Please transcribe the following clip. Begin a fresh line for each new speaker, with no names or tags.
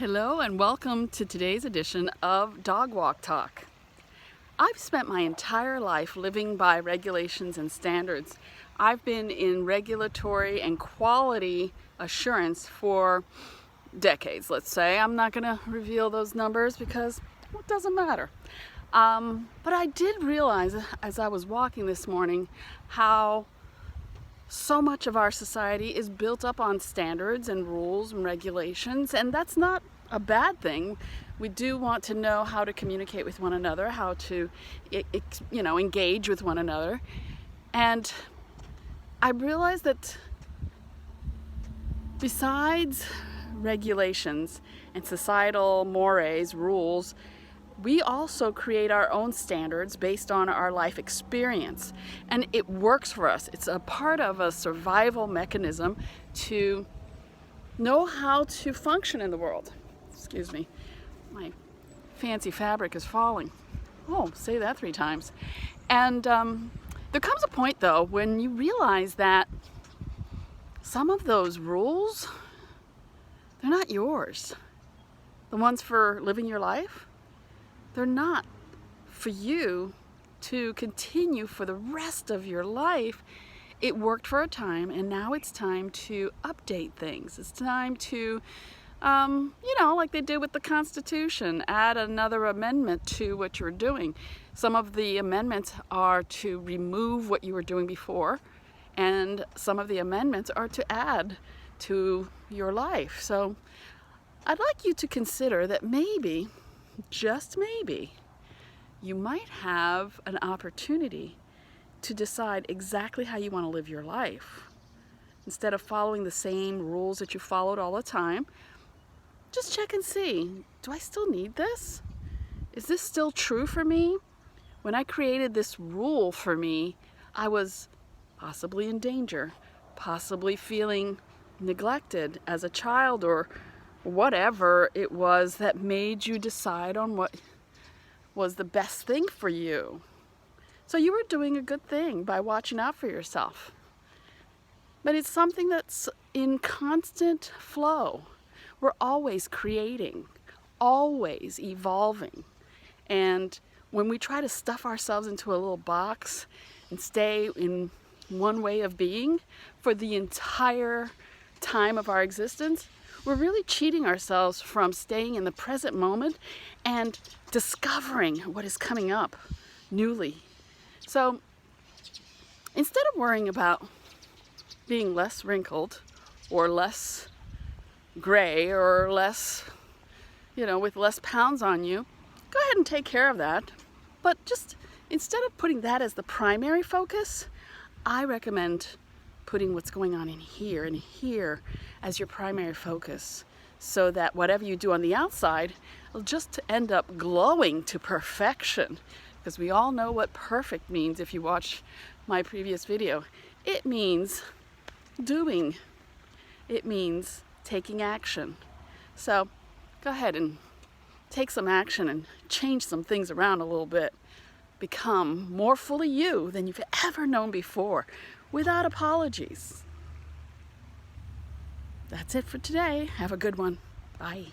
Hello and welcome to today's edition of Dog Walk Talk. I've spent my entire life living by regulations and standards. I've been in regulatory and quality assurance for decades, let's say. I'm not going to reveal those numbers because it doesn't matter. But I did realize as I was walking this morning how so much of our society is built up on standards and rules and regulations, and that's not a bad thing. We do want to know how to communicate with one another, how to engage with one another. And I realized that besides regulations and societal mores, rules, we also create our own standards based on our life experience, and it works for us. It's a part of a survival mechanism to know how to function in the world. Excuse me, my fancy fabric is falling. Oh, say that 3 times. And there comes a point though when you realize that some of those rules, they're not yours. The ones for living your life, they're not for you to continue for the rest of your life. It worked for a time, and now it's time to update things. It's time to, like they did with the Constitution, add another amendment to what you're doing. Some of the amendments are to remove what you were doing before, and some of the amendments are to add to your life. So I'd like you to consider that maybe, just maybe, you might have an opportunity to decide exactly how you want to live your life. Instead of following the same rules that you followed all the time, just check and see, do I still need this? Is this still true for me? When I created this rule for me, I was possibly in danger, possibly feeling neglected as a child, or whatever it was that made you decide on what was the best thing for you. So you were doing a good thing by watching out for yourself. But it's something that's in constant flow. We're always creating, always evolving. And when we try to stuff ourselves into a little box and stay in one way of being for the entire time of our existence, we're really cheating ourselves from staying in the present moment and discovering what is coming up newly. So instead of worrying about being less wrinkled or less gray or less, with less pounds on you, go ahead and take care of that. But just instead of putting that as the primary focus, I recommend putting what's going on in here and here as your primary focus, so that whatever you do on the outside will just end up glowing to perfection. Because we all know what perfect means if you watch my previous video. It means doing. It means taking action. So go ahead and take some action and change some things around a little bit. Become more fully you than you've ever known before, without apologies. That's it for today. Have a good one. Bye.